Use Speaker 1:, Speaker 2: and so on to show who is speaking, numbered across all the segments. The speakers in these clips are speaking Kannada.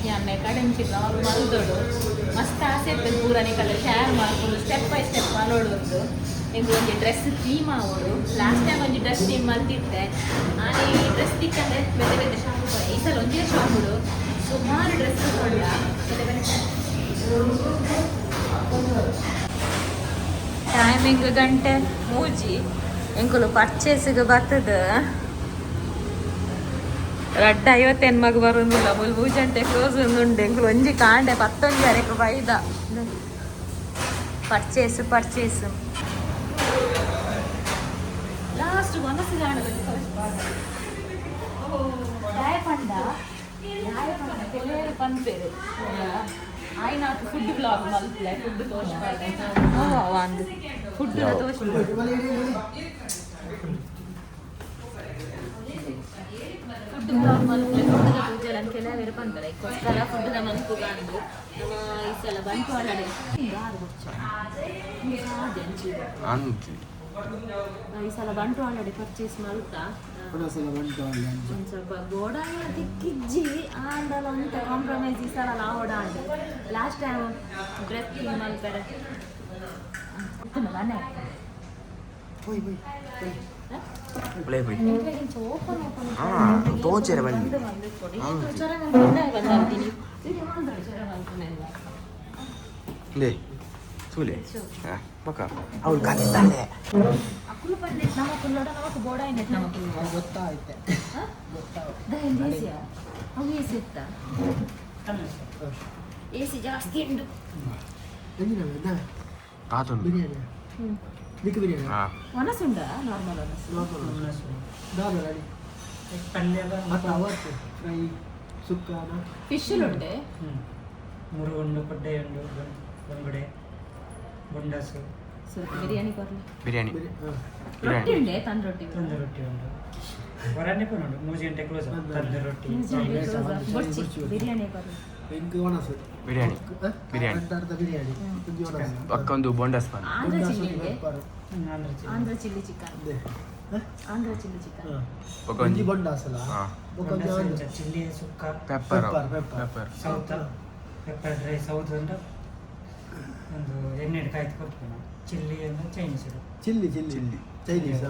Speaker 1: ಯಾನೆ ಕಡೆಂಚಿಲ್ಲ ಅವರು ಮಲ್ದೋಡು ಮಸ್ತ್ ಆಸೆ ಇರ್ತದೆ ಪೂರನೇ ಕಡೆ ಶೇರ್ ಮಾಡ್ಕೊಂಡು ಸ್ಟೆಪ್ ಬೈ ಸ್ಟೆಪ್ ಮಲೋಡೋದು ಎಂದು ಒಂದು ಡ್ರೆಸ್ ಥೀಮ್ ಆಗೋದು ಲಾಸ್ಟ್ ಟೈಮ್ ಒಂದು ಡ್ರೆಸ್ ಥೀಮ್ ಮಲ್ತಿದ್ದೆ ನಾನು ಈ ಡ್ರೆಸ್ ತಿಕ್ಕಂದ್ರೆ ಬೇರೆ ಬೇರೆ ಶಾಪ್ ಈ ಸಲ ಒಂದೇ ಶಾಪುಡು ಸುಮಾರು ಡ್ರೆಸ್ ಕೊಂಡ ಬೇರೆ ಬೇರೆ ಟೈಮಿಂಗ್ ಗಂಟೆ ಮೂಜಿ ಎಂಕುಲು ಪರ್ಚೇಸಿಗೆ ಬರ್ತದ ರಡ್ಡ 50 ಮಗ ಬರೋದಿಲ್ಲ ಮುಲ್ ಮೂಜಂಟೆ ಕ್ಲೋಸ್ ಉಂಡು ಎಂಕುಲು ಒಂಜಿ ಕಾಂಡೆ 11 ಜರಕ್ಕೆ ಬೈದ ಪರ್ಚೇಸ್ ಲಾಸ್ಟ್ ಮನಸ್ಸು ಪಂಡ ಪಂಪೇರು ఆయన ఫుడ్ బ్లాగ్ మళ్ళీ ఫుడ్ తోచిపాడు అందు ఫుడ్ తోచిపాడు ಫುಡ್ ಬ್ಲಾಗ್ ಮಲ್ಪಲೆ ಫುಡ್ದ ತೋಜಲನ್ ಕೆಲವೇರು ಪಂಪರೆ ಕೊಸ್ಕರ ಫುಡ್ದ ಮನ್ಪುಗ ಅಂದು ಈ ಸಲ ಬಂಟ್ವಾಳಡೆ ಗಾರು ಬಚ್ಚ ಈ ಸಲ ಬಂಟ್ವಾಳಡೆ ಪರ್ಚೇಸ್ ಮಲ್ತಾ ಸ್ವಲ್ಪ ಗೋಡಾಯ ತಿಕ್ಕಿಜ್ಜಿ ಆಂಡಲ ಅಂತ ಕಾಂಪ್ರಮೈಸ್ ಈ ಸಲ ಲಾವಡ ಅಂಡೆ ಲಾಸ್ಟ್ ಟೈಮ್ ಡ್ರೆಸ್ ಮಲ್ಪರೆ ಮನೆ
Speaker 2: ತೋಚರೆ ಬನ್ನಿ ಸುಲೆ ಮಕ್ಕ ಅವಳು ಕಾದಿದ್ದಾಳೆ
Speaker 1: ಅಕ್ಕಲು ಪಡ್ಲೆ ನಮಕು ನೋಡ ನಮಕು ಬೋಡ ಇನ್ನೆಟ್ ನಮಕು
Speaker 2: ಗೊತ್ತಾಯ್ತೆ
Speaker 1: ಅವು ಎಸಿ ಇತ್ತ ಎಸಿ ಜಾಸ್ತಿ ಉಂಟು ಒನಸುಂಡ ನಾರ್ಮಲ್ ಫಿಶ್ಲುಂಡೆ
Speaker 3: ಮುರುಗುಂಡು ಪಡ್ಡೆ ಉಂಡು ಬಂಗುಡೆ ಬೊಂಡಸು
Speaker 1: ಬಿರಿಯಾನಿ ಕೊರ್ಲಿ
Speaker 2: ಬಿರಿಯಾನಿ
Speaker 1: ರೊಟ್ಟಿ ಉಂಡೆ ತಂದು ರೊಟ್ಟಿ
Speaker 3: ಉಂಡು ಹೊರನ್ನೇ ಕೊಡು 3 ಗಂಟೆ ಕ್ಲೋಸ್ ತಂದು ರೊಟ್ಟಿ
Speaker 1: ಬಿರಿಯಾನಿ ಕೊರ್ಲಿ
Speaker 2: ಬಿರಿಯಾನಿ ಪಕ್ಕೊಂದು ಬೊಂಡಸ್
Speaker 1: ಆಂಧ್ರ ಚಿಲ್ಲಿ ಉಂಡೆ ಆಂಧ್ರ ಚಿಲ್ಲಿ ಚಿಕನ್
Speaker 2: ಪಕ್ಕೊಂದು
Speaker 4: ಬೊಂಡಾಸಲ
Speaker 3: ಚಿಲ್ಲಿ ಸುಕ್ಕ
Speaker 2: ಪೆಪ್ಪರ್
Speaker 3: ಸೌತ್ ಪೆಪ್ಪರ್ ಡ್ರೈ ಸೌತ್ ಉಂಟು ಒಂದು ಎಣ್ಣೆ ಕಾಯ್ದು ಕೊಡ್ತೀನಿ ಚಿಲ್ಲಿ ಅಂದ್ರೆ Chinese
Speaker 4: Chinese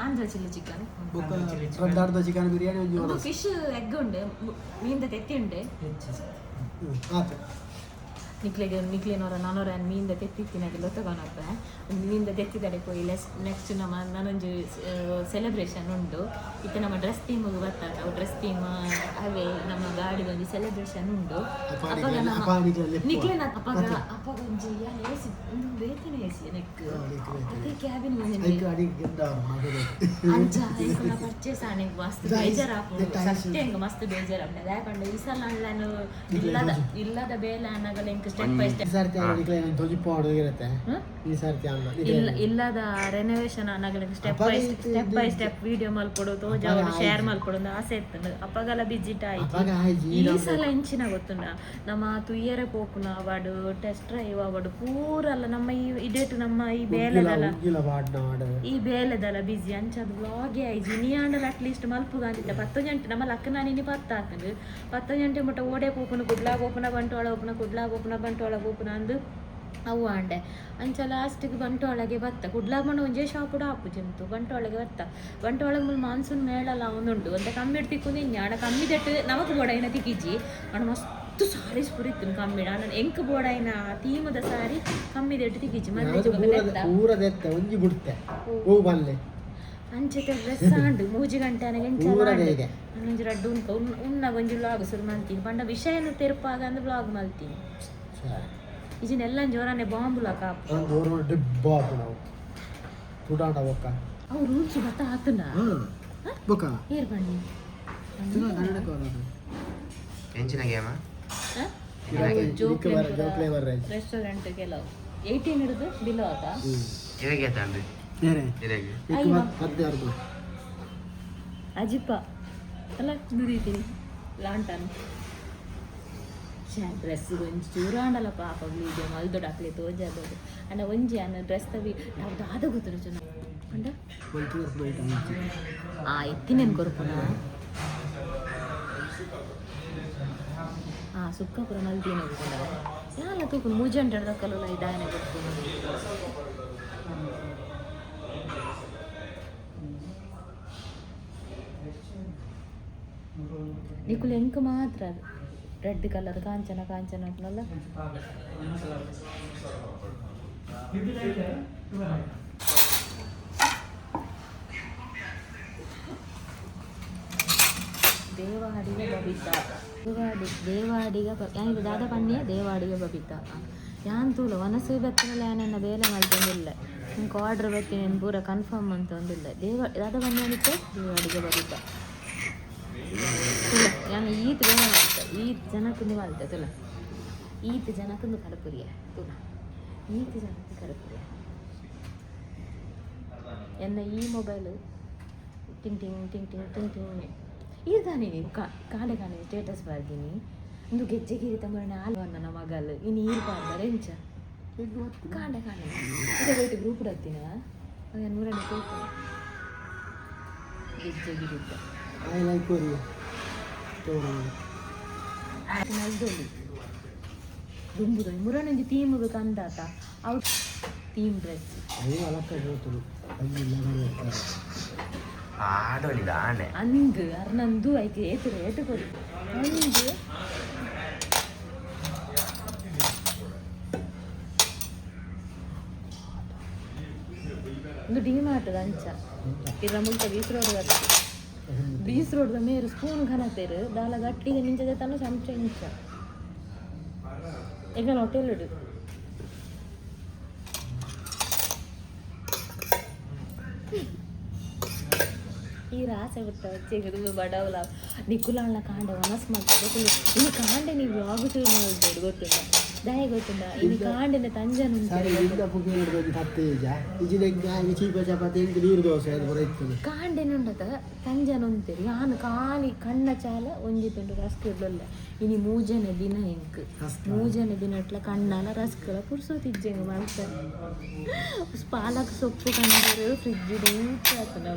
Speaker 1: Andhra chilli chicken
Speaker 4: ಅರ್ಧ ಚಿಕನ್ ಬಿರಿಯಾನಿ
Speaker 1: ಒಂದು ಫಿಶ್ ಎಗ್ ಉಂಡೆ ಮೀನ್ದ ತೆತ್ತಿ ಉಂಡೆ
Speaker 4: ಆಯ್ತು
Speaker 1: ನಿಕ್ಲೇನವರ ನಾನೂರ ಮೀನಿಂದ ತೆತ್ತಿತ್ತಿನಾಗೆಲ್ಲ ತಗೊಂಡಪ್ಪ ಮೀನಿಂದ ತೆತ್ತಿದರೆ ಕೊಯ್ ನೆಕ್ಸ್ಟ್ ನಾನೊಂದು ಸೆಲೆಬ್ರೇಷನ್ ಉಂಟು ಇತ್ತು ನಮ್ಮ ಡ್ರೆಸ್ ಥೀಮಿಗೆ ಬರ್ತಾರೆ ಅವು ಡ್ರೆಸ್ ಥೀಮ್ ಅವೇ ನಮ್ಮ ಗಾಡಿ ಒಂದು ಸೆಲೆಬ್ರೇಷನ್ ಉಂಟು ಅಪ್ಪಾಗ ನಿಕ್ಲೇನ ಅಪ್ಪಾಗ ಒಂಜಿ ಏಸಿ ಒಂದು ಬೇತನೆ ಏಸಿ ನೆಕ್ ಅದೇ ಕ್ಯಾಬಿನ್ ಅಂಚ ಇಂಕುಲ ಪರ್ಚೇಸ್ ಆನೆ ಮಸ್ತ್ ಬೇಜಾರಾಪು ಸತ್ಯ ಹಿಂಗೆ ಮಸ್ತ್ ಬೇಜಾರಾಪು ಯಾಕಂದ್ರೆ ಈ ಸಲ ನಾನು ಇಲ್ಲದ ಬೇಲೆ ಅನ್ನಗಲ್ಲ ಇಂಕ ಸ್ಟೆಪ್ ಬೈ ಸ್ಟೆಪ್ ಇಲ್ಲದ ರೆನೋವೇಷನ್ ಅನ್ನಗಲ್ಲ ಸ್ಟೆಪ್ ಬೈ ಸ್ಟೆಪ್ ವಿಡಿಯೋ ಮಲ್ಕೊಡು ತೋಜ ಅವರು ಶೇರ್ ಮಲ್ಕೊಡು ಆಸೆ ಇತ್ತು ಅಪ್ಪಗಲ ಬಿಜಿಟ್ ಆಯ್ತು ಈ ಸಲ ಇಂಚಿನ ಗೊತ್ತುಂಡ ನಮ್ಮ ತುಯ್ಯರೆ ಪೋಪುನ ಅವಾಡು ಟೆಸ್ಟ್ ಡ್ರೈವ್ ಅವಾಡು ಪೂರಲ್ಲ ನಮ್ಮ ಈ ಇಡೇಟು ನಮ್ಮ ಈ ಬೇಲೆದಲ್ಲ ಬಿಜಿ ಅಂಚದು ವ್ಲಾಗೇ ಆಯ್ತು ನೀ ಆಂಡಲ್ ಅಟ್ಲೀಸ್ಟ್ ಮಲ್ಪುಗ ಅಂತಿದ್ದ 10 ಗಂಟೆ ನಮ್ಮ ಲಕ್ಕನ ನೀನು 10 ಹಾಕಂಡು 10 ಗಂಟೆ ಮುಟ್ಟ ಓಡೆ ಪೋಪುನ ಕುಡ್ಲಾಗ ಓಪನ ಬಂಟೋಳ ಬಂಟೋಳ ಓಪನ ಅಂದು ಅವು ಆಂಡೆ ಅಂಚ ಲಾಸ್ಟಿಗೆ ಬಂಟೊಳಗೆ ಬತ್ತ ಕುಡ್ಲಾಗ ಒಂಜೇ ಶಾಪುಡ ಆಪು ಜಂತು ಬಂಟೊಳಗೆ ಬಂಟೊಳಗೆ ಮುಲ್ ಮಾನ್ಸೂನ್ ಮೇಳಲ್ಲ ಅವನುಂಡು ಅಂತ ಕಮ್ಮಿ ತಿಕ್ಕು ಆಡ ಕಮ್ಮಿ ದಟ್ಟು ನಮಕ್ ಬೋಡೈನ ತಿಕ್ಕಿಜಿ ಅಣ್ಣ ಮಸ್ತ್ ಸಾರೀಸ್ ಪುರಿತ್ತು ಕಮ್ಮಿ ನಾನು ಎಂಕ್ ಬೋಡೈನ ತೀಮದ ಸಾರಿ ಕಮ್ಮಿ ದಟ್ಟು ತಿಕ್ಕಿಜಿ ಅಂಚೆ ಡ್ರೆಸ್ ಆಂಡು 3 ಗಂಟೆ ನನಗೆ ರಡ್ಡು ಉನ್ನ ಗೊಂಜಿ ವ್ಲಾಗ್ ಶುರು ಮಾಡ್ತೀನಿ ಪಂಡ ವಿಷಯನ ತೆರಪಾಗ ಅಂದ್ರೆ ವ್ಲಾಗ್ ಮಾಡ್ತೀನಿ ಇದನ್ನೆಲ್ಲ ಜೋರನೆ ಬಾಂಬುಲ ಕಾಪು ಅವು ರೂಲ್ಸ್ ಗೊತ್ತಾ ಆತನ ಏರ್ ಬನ್ನಿ ರೆಸ್ಟೋರೆಂಟ್ ಕೆಲವು 18 ಹಿಡಿದು ಬಿಲ್ ಆತ ಅಜಿಪ್ಪ ಅಲ್ಲ ದುಡಿತೀನಿ ಲಾಂಟನ್ ಡ್ರೆಸ್ ಒಂಜಿ ಚೂರಾಂಡಲ ಪಾಪ ವೀಡಿಯೋ ಮಲ್ದೊಡು ಅಕ್ಲೆ ತೋಜಾದೊಡು ಅಂಡ ಒಂಜಿ ಅನ್ನ ಡ್ರೆಸ್ ತವಿ ನಾವು ದಾದ ಗೊತ್ತರು ಚೆನ್ನ ಅಂಡ ಎತ್ತಿನೇನು ಕೊರಪುನ ಸುಕ್ಕ ಪುರ ಮಲ್ತಿನ ಹೋಗ್ಕೊಂಡವ ಯಾಲ ತೂಕು ಮೂಜಂಟದ ಕಲ್ಲುಲ ಇದಾಯನೆ ಕೊಡ್ಕೊಂಡು ನಿಕುಲು ಎಂಕ್ ಮಾತ್ರ ರೆಡ್ ಕಲರ್ ಕಾಂಚನ ಕಾಂಚನ ಉಂಟಲ್ಲ ದೇವಾಡಿಗೆ ಬಬಿತ ದೇವಾಡಿಗೆ ಯಾನಿಗೆ ದಾದ ಪನ್ನಿಯ ದೇವಾಡಿಗೆ ಬಬಿತ ಯಾಂತೂಲ ವನಸು ಬೆತ್ತನಲ್ಲ ಯಾನನ್ನ ಬೇಲೆ ಮಾಡ್ಕೊಂಡಿಲ್ಲ ನಿಂಗೆ ಆರ್ಡ್ರ್ ಬೆತ್ತಿ ನೀನು ಪೂರ ಕನ್ಫರ್ಮ್ ಅಂತ ಒಂದಿಲ್ಲ ದಾದ ಪನ್ನಿಯಕ್ಕೆ ದೇವಾಡಿಗೆ ಬಬಿತ ಯಾನು ಈತ್ ಬೇರೆ ಮಾಡ್ತೆ ಈತ್ ಜನಕ್ಕಂದು ಮಾಡ್ತೆ ತುಲ ಈತ್ ಜನಕ್ಕಂದು ಕಡಪುರಿಯ ತುಲ ಈತ್ ಜನಕ್ಕೆ ಕಡಪುರಿಯ ಎನ್ನ ಈ ಮೊಬೈಲ್ ಟಿಂಗ್ ಟಿಂಗ್ ಟಿಂಗ್ ಟಿಂಗ್ ಟಿಂಗ್ ಟಿಂಗ್ ಇರ್ತಾನೆ ನೀವು ಕಾಡೆ ಕಾಣೆ ಸ್ಟೇಟಸ್ ಬರ್ತೀನಿ ಒಂದು ಗೆಜ್ಜೆಗಿರಿ ತಮ್ಮನೆ ಆಲ್ವನ್ನ ನನ್ನ ಮಗಲು ಇನ್ನು ಇರ್ಬಾರ್ದಾರೆ ಇಂಚ ಕಾಡೆ ಕಾಣೆ ಇದೇ ಬೈಟ್ ಗ್ರೂಪ್ ಇಡತ್ತೀನ ಅದೇ ನೂರನೇ ಕೇಳ್ತಾನೆ ಗೆಜ್ಜೆಗಿರಿದ್ದ ನಲ್ದೊಲಿ ದುಂಬುದ ಮುರನೊಂದು ಥೀಮ್ ಬೇಕಂದಾತ ಅವು ಥೀಮ್ ಡ್ರೆಸ್
Speaker 2: ಆಡೋಲಿದ ಆನೆ
Speaker 1: ಅಂದು ಅರ್ನಂದು ಐಕೆ ಏತು ಕೊಡಿ ಅಂದು ಒಂದು ಡಿ ಮಾರ್ಟ್ ಅಂಚ ಇರ ಮುಲ್ಕ ಬೀಸ್ ರೋಡ್ ಮೇರು ಸ್ಪೂನ್ ಘನತೆರು ದಾಲ ಗಟ್ಟಿಗೆ ನಿಂಚದೆ ತನ್ನ ಚಮಚ ಇಂಚ ಈಗ ಹೊಟ್ಟೆಲಿಡು ಈ ರಾಸೆ ಬಿಟ್ಟ ಚೆಗದು ಬಡವಲ ನಿಕ್ಕುಲಾಳ ಕಾಂಡ ವನಸ್ ಮಾಡ್ತಾರೆ ಈ ಕಾಂಡೆ ನೀವು ವ್ಲಾಗ್ ಶುರು ಮಾಡ್ಬೋದು ಗೊತ್ತಿಲ್ಲ ದಯ ಗೊತ್ತಿಲ್ಲ ಈ ಕಾಂಡೆನ ತಂಜನು ಕಾಂಡೆನುಂಡತ ತಂಜನು ಅಂತೀರಿ ನಾನು ಖಾಲಿ ಕಣ್ಣ ಚಾಲ ಒಂಜಿತುಂಡು ರಸ್ಕ್ ಇಡಲ್ಲ ಇನಿ ಮೂಜನೆ ದಿನ ಹೆಂಕ್ ಮೂಜನೆ ದಿನ ಇಟ್ಲ ಕಣ್ಣಾಲ ರಸ್ಕಲ ಪುರ್ಸೋತಿಜ್ಜೆಂಗ ಮಾಡ್ತಾರೆ ಪಾಲಕ್ ಸೊಪ್ಪು ಕಂಡು ಫ್ರಿಜ್ ಊಟ ಆತನ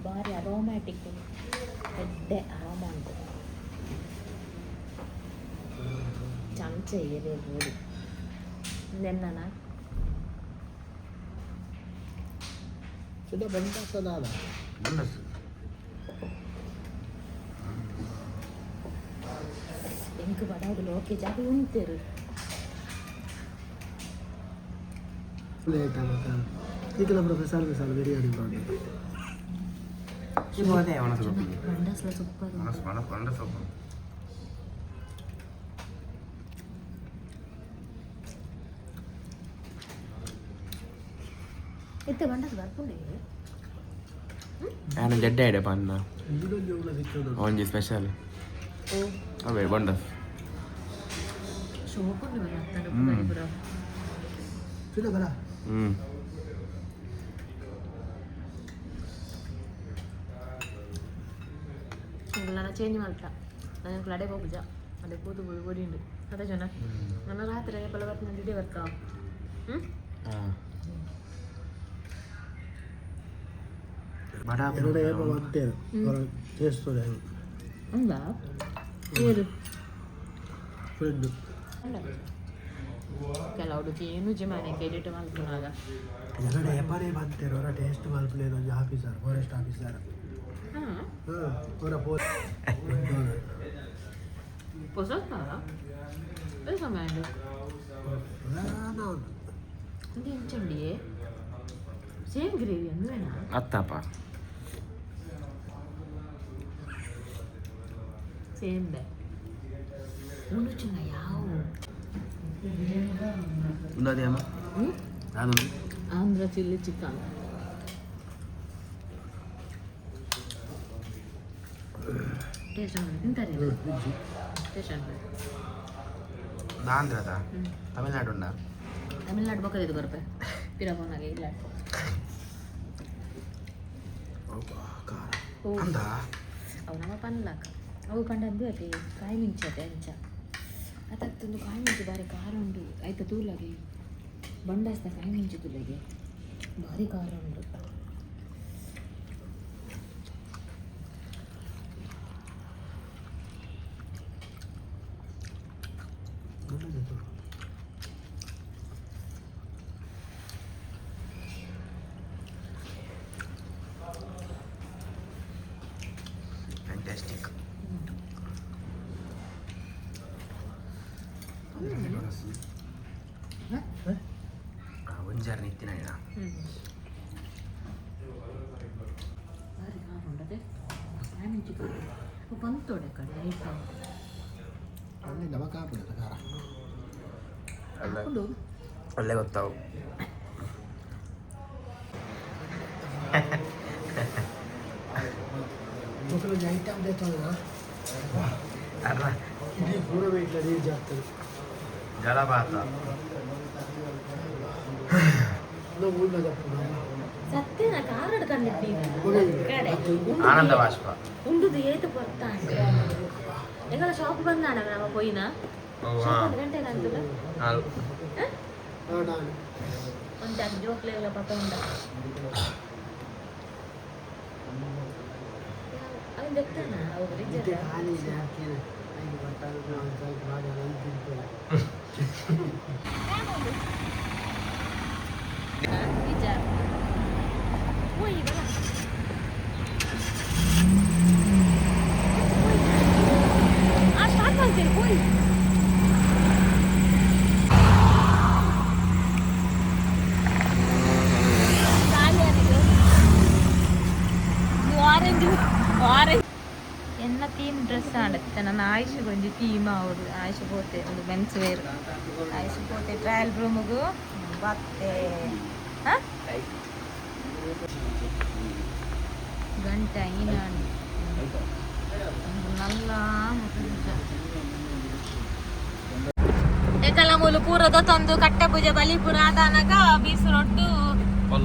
Speaker 1: ಭಾರಿ ಅರೋಮ್ಯಾಟಿಕ್ ಎಡ್ಡೆ ಅರೋಮ ಉಂಟು ಚಮಚ ಏರೇ ಗೋಡಿ ನೆನ್ನ ಎಂಕ್ ಬಡಾದು ಓಕೆ ಜಾಗ ಉಂಟೇರು
Speaker 4: ಪ್ರೊಫೆಸರ್ ಬಿರಿಯಾನಿ
Speaker 2: ಶಿವದೇ ಅವನ ಸೊಪ್ಪು
Speaker 1: ಮಂಡಸ್ಲ ಸೂಪರ್
Speaker 2: ಮಂಡ ಸೊಪ್ಪು
Speaker 1: ಎತ್ತೆ ಮಂಡಸ್ ಬರ್ಕೊಂಡೆ
Speaker 2: ನಾನು ಜಡ್ಡೆ ಇಡೆ ಪನ್ನ ಒಂಜಿ ಸ್ಪೆಷಲ್ ಅವೇ ಬಂಡಸ್
Speaker 1: ಶೋಕೊಂಡು ಬರತ್ತಾನೆ ಪುರ ನಾನು ಚೇಂಜ್ ಮಾಡ್ತಾ ನನಗೆ ಅಡೆ ಹೋಗುಜ ಅದೇ ಕೂತು ಗೋಡಿ ಉಂಡು ಅದೇ ಜನ ನನ್ನ ರಾತ್ರಿ ಪಲ ಬರ್ತೀನಿ ಡಿಡಿ ಬರ್ತಾವ ಹೌದಾ ಏರು ಕೆಲವು ಏನು ಜಿಮಾನಕ್ಕೆ ಎಡಿಟ್ ಮಾಡ್ಕೊಂಡಾಗ
Speaker 4: ಎರಡು ಎಪ್ಪನೇ ಬಂತೇರು ಅವರ ಟೇಸ್ಟ್ ಮಲ್ಪಲೇನು ಒಂದು ಆಫೀಸರ್ ಫಾರೆಸ್ಟ್ ಆಫೀಸರ್ ಅವರ
Speaker 1: పొసొస్తా సమయంలో ఇంకేంచండి సేమ్ గ్రేవీ అందువేనా
Speaker 2: అత్తప్ప
Speaker 1: సేమ్ దే ಉಣ್ಣುಚಿನ ಯಾವ
Speaker 2: ఉన్నదేమో ಅದು
Speaker 1: ಆಂಧ್ರ ಚಿಲ್ಲಿ ಚಿಕನ್ ಟೇಸ್ಟ್ ಮಾಡಿ ತಿಂತಾರೆ ಟೇಸ್ಟ್ ಮಾಡಿ
Speaker 2: ಆಂಧ್ರದ ತಮಿಳ್ನಾಡು ಉಂಡ
Speaker 1: ತಮಿಳ್ನಾಡು ಪಕ್ಕದ ಇದು ಬರುತ್ತೆ ಪಿರಗೋನಾಗೆ ಇಲ್ಲ
Speaker 2: ಅಂದ
Speaker 1: ಅವು ನಮ್ಮ ಪನ್ಲಾಕ ಅವು ಕಂಡದ್ದು ಅದೇ ಕಾಯಿ ಮಿಂಚತೆ ಅಂಚ ಅದಕ್ಕೊಂದು ಕಾಯಿ ಮಿಂಚು ಬಾರಿ ಖಾರ ಉಂಟು ಆಯ್ತಾ ತೂಲಾಗೆ ಬಂಡಸ್ತ ಕಾಯಿ ಮಿಂಚು ತೂಲಾಗೆ ಭಾರಿ ಖಾರ ಉಂಟು.
Speaker 2: ಫ್ಯಾಂಟಾಸ್ಟಿಕ್. ಒಂಜಾರು ನಿತ್ತಿನ
Speaker 1: ಭಾರಿ ಖಾರ ಉಂಟದೆ ಬಂತೋಡೆ ಕಡೆ ನೈಟ್
Speaker 4: ಒಳ್ಳೆ ನಮಕ ಹಾಕ್ಬಿಡುತ್ತೆ ಖಾರ.
Speaker 2: ಒಳ್ಳೆ ಗೊತ್ತಾವು.
Speaker 4: ಮಕ್ಕಳು ಐಟಮ್ ದೇತೋಣ
Speaker 2: ಅಲ್ಲ
Speaker 4: ಇಡೀ ಪೂರ ವೆಯ್ಟ್ ರೀಚ್ ಆಗ್ತದೆ.
Speaker 2: ಜಲಪಾತ
Speaker 4: ನಾವು ಉಳ್ಮದಪ್ಪ
Speaker 1: ಸತ್ಯನ ಕಾರಡ್ ಕಂಡಿದ್ದೀನಿ ಕಡೆ
Speaker 2: ಆನಂದ ಬಾಷ್ಪ
Speaker 1: ಉಂಡುದು ಏತು ಬರ್ತಾಂಡೆ ಎಂಗಲ ಶಾಪ್ ಬಂದಾಣ ನಾವು ಪೋಯಿನ ಶಾಪ್ ಗಂಟೆ ನಂತದ
Speaker 4: ನಾನು
Speaker 1: ಒಂದು ಜೋಕ್ಲೆಲ್ಲ ಪಕ್ಕ ಉಂಡ ಅವನು ಗೊತ್ತಾನ ಅವರು
Speaker 4: ಮತ್ತೆ ಖಾಲಿ ಇದೆ ಹಾಕೇನೆ ಐದು ಬಟ್ಟಾಗ ಒಂದು ಸ್ವಲ್ಪ ಭಾಗ ನಾನು ತಿಂತೇನೆ.
Speaker 1: ವಿಚಾರ ಹೋಯ್ ಬಲ ಆ ಸ್ಟಾರ್ಟ್ ಮಾಡ್ತೇನೆ ಹೋಯ್ ಎನ್ನ ಥೀಮ್ ಡ್ರೆಸ್ ಆಡುತ್ತೆ ನನ್ನ ಆಯುಷಗೊಂದು ಥೀಮ್ ಅವರು ಆಯುಷ ಪೋತೆ ಒಂದು ಮೆನ್ಸ್ ವೇರ್ ಆಯುಷ ಪೋತೆ ಟ್ರಯಲ್ ರೂಮಿಗೂ ಬತ್ತೆ ಗಂಟ ಈನಾಡು ನಲ್ಲ ಏಕಲ ಮೂಲು ಪೂರದ ತಂದು ಕಟ್ಟೆ ಪೂಜೆ ಬಲಿಪುರ ಆದಾನಾಗ ಬೀಸು ರೊಟ್ಟು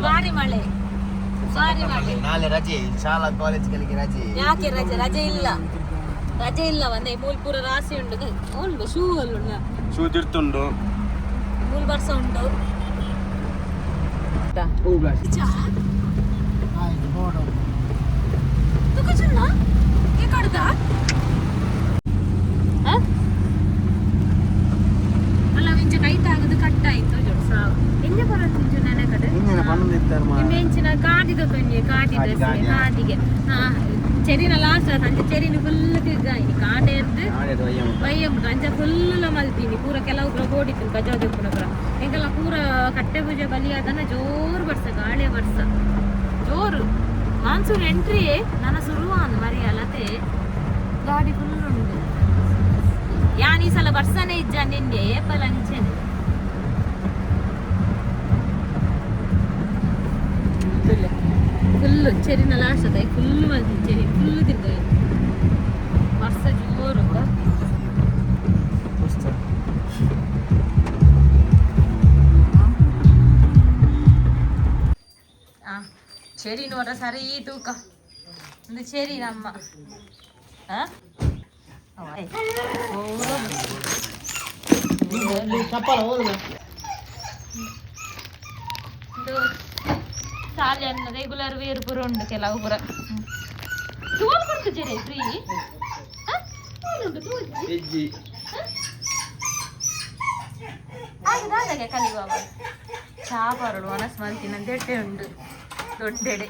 Speaker 1: ಭಾರಿ ಮಳೆ ಭಾರಿ ಮಳೆ.
Speaker 2: ನಾಳೆ ರಜೆ ಶಾಲಾ ಕಾಲೇಜ್ಗಳಿಗೆ ರಜೆ.
Speaker 1: ಯಾಕೆ ರಜೆ ಇಲ್ಲ ಒಂದೇ ಮೂಲ್ಪುರ ರಾಸಿ ಉಂಟು ಶೂ ಅಲ್ಲ
Speaker 2: ಶೂ ತಿರ್ತುಂಡು
Speaker 1: ಮೂಲ್ ಬರ್ಸ ಉಂಟು
Speaker 4: ಆಯ್ತು ನೋಡು
Speaker 1: ಅಲ್ಲ ಮಿಂಚ ಕೈ ತಾಗದು ಕಟ್ಟಾಯ್ತು ಸಾವು ಎಂಜೆ ಬರೋದು ನೆನೆ ಕಡೆ ಮೆಂಚಿನ ಕಾದಿದ ತೊಂಜೆ ಕಾದಿಗೆ ಚೆರಿನ ಲಾಸ್ಟ್ ಅಂಚೆ ಚೆರಿನ ಫುಲ್ ತಿರ್ಗಾಯಿನಿ ಕಾಡೆ ಎದ್ದು ಬೈಯಂಬುದು ಅಂಚೆ ಫುಲ್ ಮಲ್ತೀನಿ ಪೂರ ಕೆಲವು ಓಡಿತ್ತು ಗಜಾದ ಪುನಃ ಎಂಗೆಲ್ಲ ಪೂರ ಕಟ್ಟೆ ಪೂಜೆ ಬಲಿಯಾದನ ಜೋರು ಬರ್ಸ ಗಾಳಿ ಬರ್ಸ ಜೋರು ಮಾನ್ಸೂನ್ ಎಂಟ್ರಿ ನನ್ನ ಸುರುವಾನ್ ಮರಿ ಅಲ್ಲದೆ ಗಾಡಿ ಫುಲ್ ಉಂಟು ಯಾನ್ ಈ ಸಲ ಬರ್ಸನೆ ಇಜ್ಜ ನಿನ್ನೆ ಏಪಲ್ ಅಂಚೆನೆ ಫುಲ್ಲು ಚೆರಿನ ಲಾಸ್ಟ್ ಅದ ಫುಲ್ ಮಲ್ತಿ ಚೆರಿ ಫುಲ್ ತಿರ್ಗ ವರ್ಷ ಜೋರು ಚೆರಿ ನೋಡ್ರ ಸರಿ ತೂಕ ಒಂದು ಚೆರಿ ನಮ್ಮ ಶಾಲೆ ಅನ್ನ ರೆಗ್ಯುಲರ್ ವೇರ್ ಪುರ ಉಂಟು ಕೆಲವು ಪುರ ತೋಲ್ ಕೊಡ್ತು ಜರೆ ಫ್ರೀ ಹಾಗೆ ಕಲಿಯುವ ಚಾಪರಳು ಒನಸ್ ಮಲ್ತಿನ ದೆಟ್ಟೆ ಉಂಟು ದೊಡ್ಡೆಡೆ